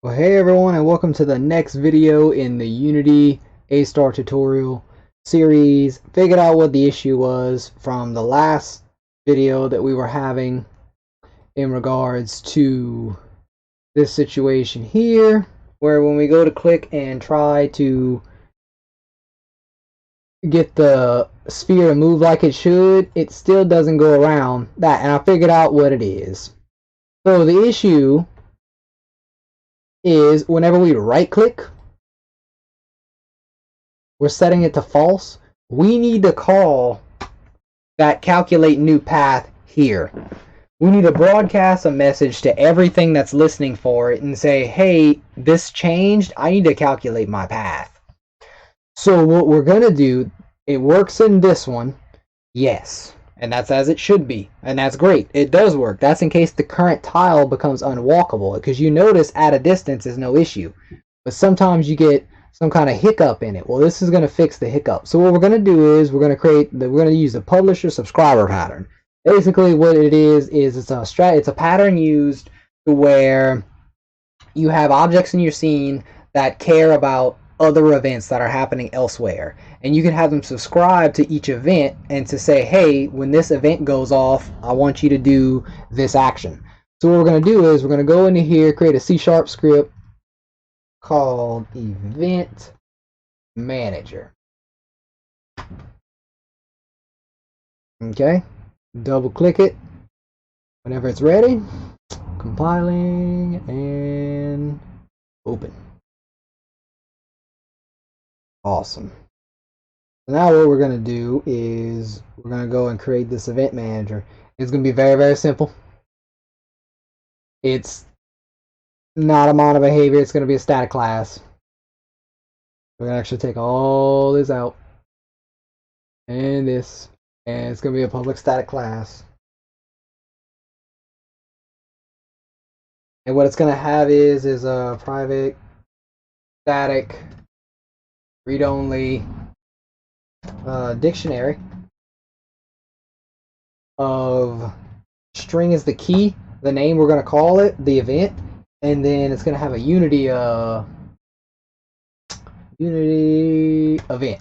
Well, hey everyone, and welcome to the next video in the Unity A-Star tutorial series. Figured out what the issue was from the last video that we were having in regards to this situation here, where when we go to click and try to get the sphere to move like it should, it still doesn't go around that, and I figured out what it is. So the issue is whenever we right click, we're setting it to false. We need to call that calculate new path here. We need to broadcast a message to everything that's listening for it and say, hey, this changed. I need to calculate my path. So what we're going to do, it works in this one. Yes. And that's as it should be. And that's great. It does work. That's in case the current tile becomes unwalkable. Because you notice at a distance is no issue. But sometimes you get some kind of hiccup in it. Well, this is going to fix the hiccup. So what we're going to do is we're going to use the publisher subscriber pattern. Basically what it is it's a pattern used to where you have objects in your scene that care about other events that are happening elsewhere, and you can have them subscribe to each event and to say, hey, when this event goes off, I want you to do this action. So what we're going to do is we're going to go into here, create a C# script called event manager. Okay, double click it whenever it's ready, compiling, and open. Awesome. So now what we're going to do is we're going to go and create this event manager. It's going to be very, very simple. It's not a model behavior. It's going to be a static class. We're going to actually take all this out and this, and it's going to be a public static class. And what it's going to have is a private static read-only dictionary of string is the key, the name we're going to call it, the event, and then it's going to have a Unity event.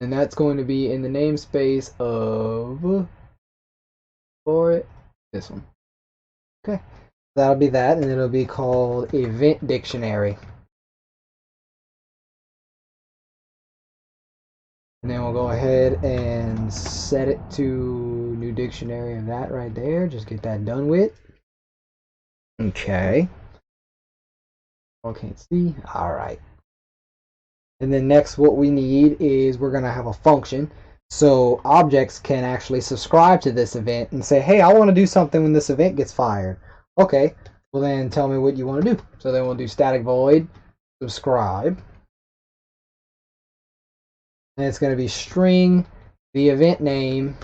And that's going to be in the namespace of, for it, this one. Okay, that'll be that, and it'll be called event dictionary. And then we'll go ahead and set it to new dictionary of that right there. Just get that done with. Okay. Oh, can't see. All right. And then next what we need is we're going to have a function. So objects can actually subscribe to this event and say, hey, I want to do something when this event gets fired. Okay. Well, then tell me what you want to do. So then we'll do static void subscribe. And it's going to be string the event name,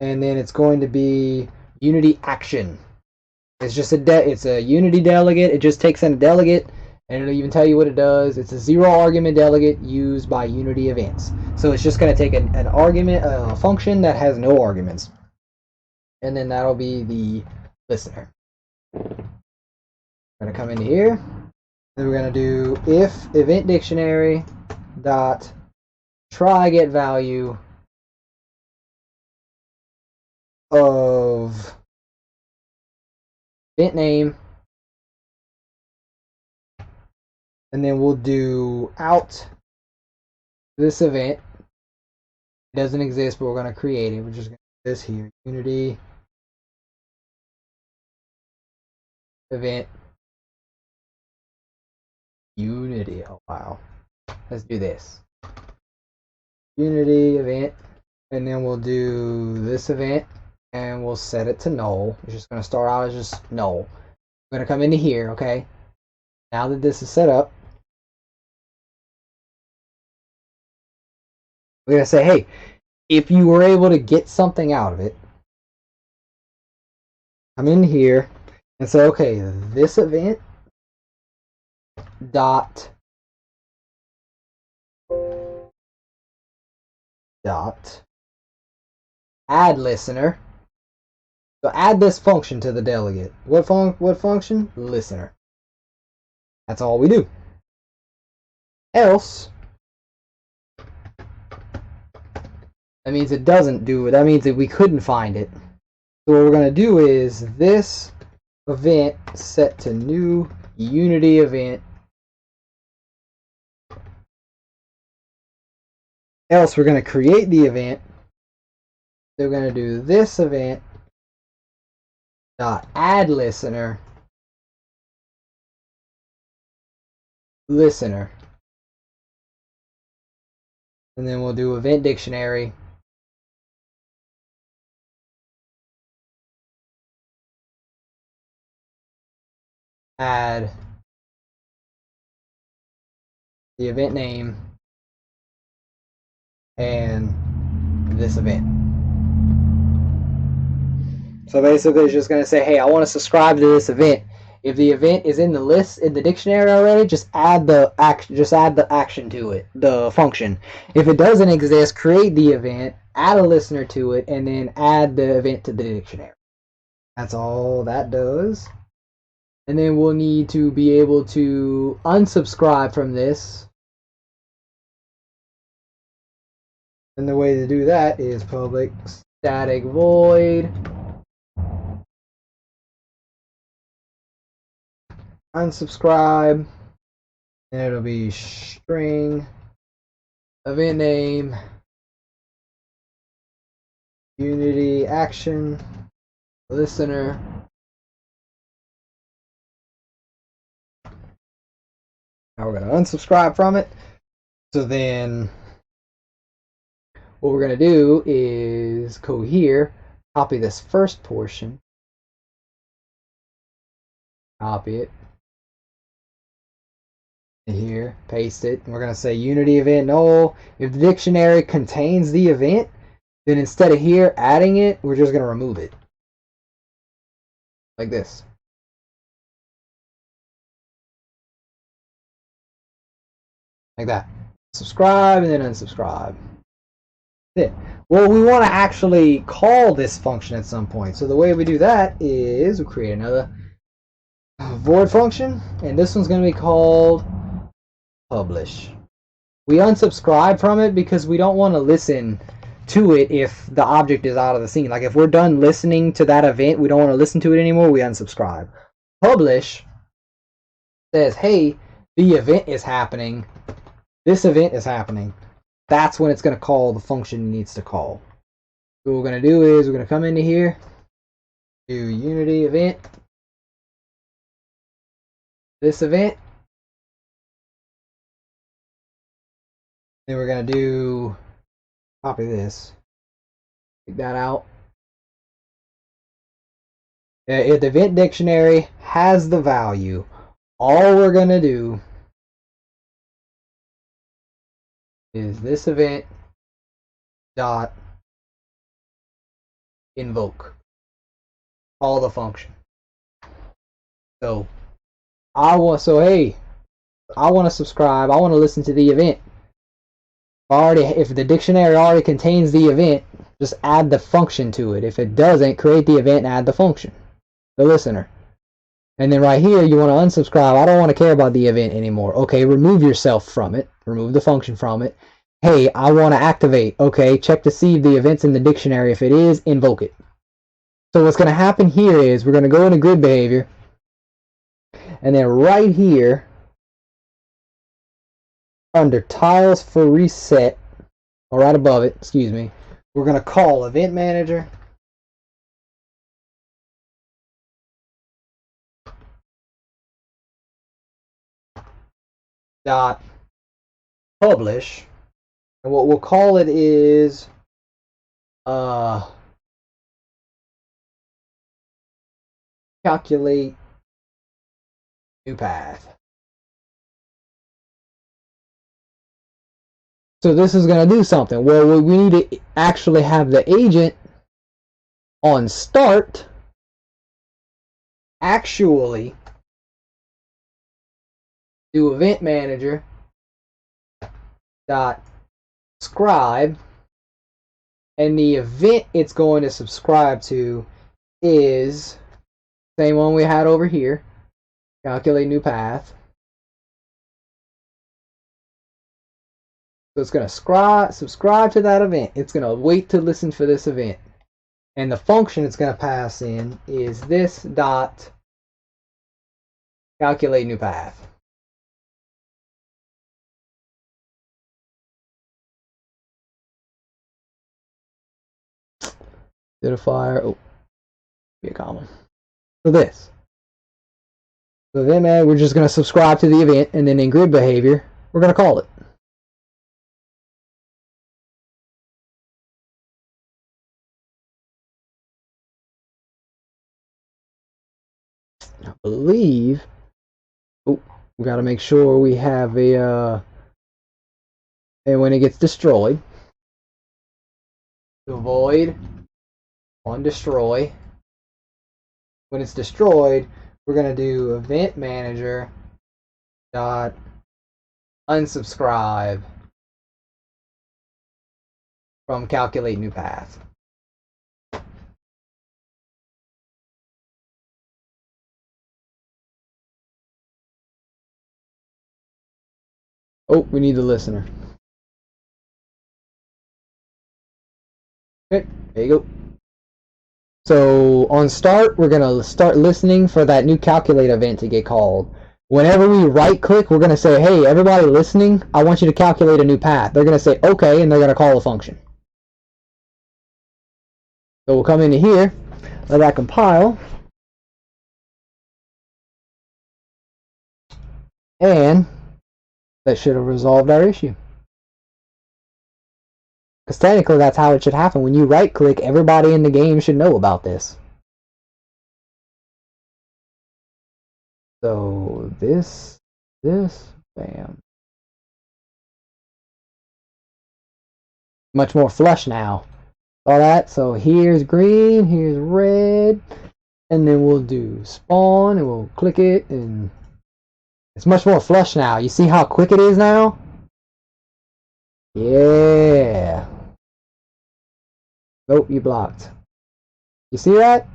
and then it's going to be Unity action. It's just it's a Unity delegate. It just takes in a delegate, and it'll even tell you what it does. It's a 0 argument delegate used by Unity events. So it's just going to take an argument, a function that has no arguments, and then that'll be the listener. We're going to come into here, and we're going to do if event dictionary dot try get value of event name, and then we'll do out this event. It doesn't exist, but we're going to create it. We're just going to do this here, Unity event Unity. Oh wow, let's do this. Unity event, and then we'll do this event, and we'll set it to null. It's just going to start out as just null. We're going to come into here, okay? Now that this is set up, we're going to say, hey, if you were able to get something out of it, come in here and say, okay, this event dot add listener. So add this function to the delegate. What function? Listener. That's all we do. Else, that means it doesn't do it. That means that we couldn't find it. So what we're going to do is this event set to new Unity event. Else we're going to create the event. So we're going to do this event dot add listener listener, and then we'll do event dictionary add the event name and this event. So basically it's just going to say, hey, I want to subscribe to this event. If the event is in the list in the dictionary already, just add the action to it, the function. If it doesn't exist, create the event, add a listener to it, and then add the event to the dictionary. That's all that does. And then we'll need to be able to unsubscribe from this. And the way to do that is public static void unsubscribe, and it'll be string event name Unity action listener now we're going to unsubscribe from it. So then what we're going to do is go here, copy this first portion, copy it here, paste it, and we're going to say Unity event null. If the dictionary contains the event, then instead of here adding it, we're just going to remove it. Like this. Like that. Subscribe and then unsubscribe. That's it. Well, we want to actually call this function at some point. So the way we do that is we create another void function, and this one's going to be called publish. We unsubscribe from it because we don't want to listen to it if the object is out of the scene. Like if we're done listening to that event, we don't want to listen to it anymore, we unsubscribe. Publish says, hey, the event is happening. This event is happening. That's when it's going to call the function it needs to call. So what we're going to do is we're going to come into here, do Unity event, this event. Then we're going to do, copy this, take that out. If the event dictionary has the value, all we're going to do is this event dot invoke, call the function. So hey, I want to subscribe, I want to listen to the event. If the dictionary already contains the event, just add the function to it. If it doesn't, create the event and add the function, the listener. And then right here, you want to unsubscribe. I don't want to care about the event anymore. Okay, remove yourself from it. Remove the function from it. Hey, I want to activate. Okay, check to see if the event's in the dictionary. If it is, invoke it. So what's going to happen here is we're going to go into grid behavior. And then right here, under tiles for reset, or right above it, excuse me, we're going to call event manager dot publish, and what we'll call it is calculate new path. So this is going to do something. Well, we need to actually have the agent on start actually do event manager dot scribe And the event it's going to subscribe to is the same one we had over here. Calculate new path. So it's going to subscribe to that event. It's going to wait to listen for this event. And the function it's going to pass in is this dot calculate new path. Identifier. Oh, be a comma. So this. So then, we're just going to subscribe to the event, and then in grid behavior, we're going to call it. I believe. Oh, we got to make sure we have a. And when it gets destroyed, to avoid on destroy. When it's destroyed, we're going to do event manager dot unsubscribe from calculate new path. Oh, we need the listener. Okay, there you go. So on start, we're going to start listening for that new calculate event to get called. Whenever we right click, we're going to say, hey, everybody listening, I want you to calculate a new path. They're going to say, okay, and they're going to call a function. So we'll come into here, let that compile. And that should have resolved our issue. Because technically that's how it should happen. When you right click, everybody in the game should know about this. So this, bam. Much more flush now. All that. So here's green, here's red, and then we'll do spawn and we'll click it, and it's much more flush now. You see how quick it is now? Yeah. Nope, you blocked. You see that?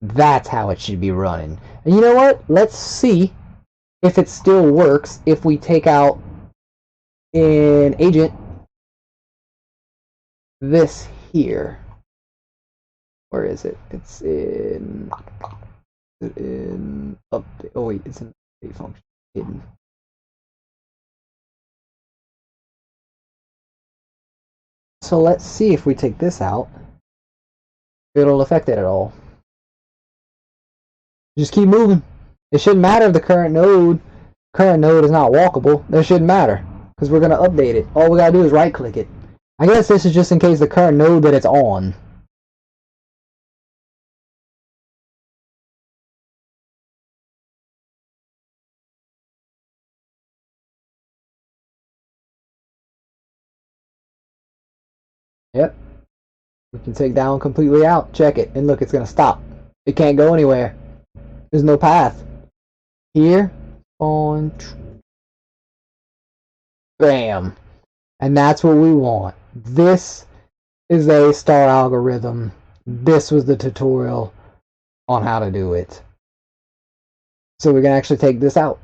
That's how it should be running. And you know what? Let's see if it still works if we take out an agent this here. Where is it? It's in update. Oh wait, it's in update function. Hidden. So let's see if we take this out, if it'll affect it at all. Just keep moving. It shouldn't matter if the current node is not walkable. That shouldn't matter because we're going to update it. All we got to do is right click it. I guess this is just in case the current node that it's on. Yep. We can take that one completely out. Check it. And look, it's going to stop. It can't go anywhere. There's no path. Here. On. Bam. And that's what we want. This is a star algorithm. This was the tutorial on how to do it. So we can actually take this out.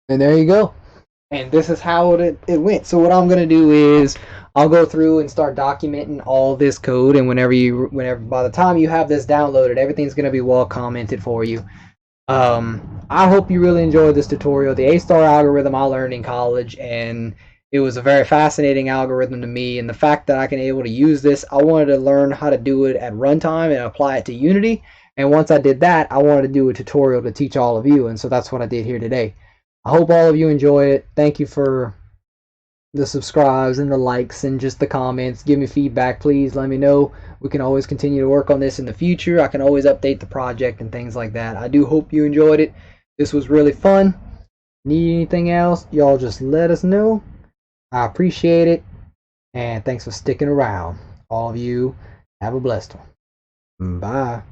And there you go. And this is how it went. So what I'm going to do is I'll go through and start documenting all this code, and whenever by the time you have this downloaded, everything's going to be well commented for you. I hope you really enjoyed this tutorial. The A-star algorithm I learned in college, and it was a very fascinating algorithm to me, and the fact that I can able to use this, I wanted to learn how to do it at runtime and apply it to Unity. And once I did that, I wanted to do a tutorial to teach all of you, and so that's what I did here today. I hope all of you enjoy it. Thank you for the subscribes and the likes and just the comments. Give me feedback, please. Let me know. We can always continue to work on this in the future. I can always update the project and things like that. I do hope you enjoyed it. This was really fun. Need anything else? Y'all just let us know. I appreciate it. And thanks for sticking around. All of you, have a blessed one. Bye.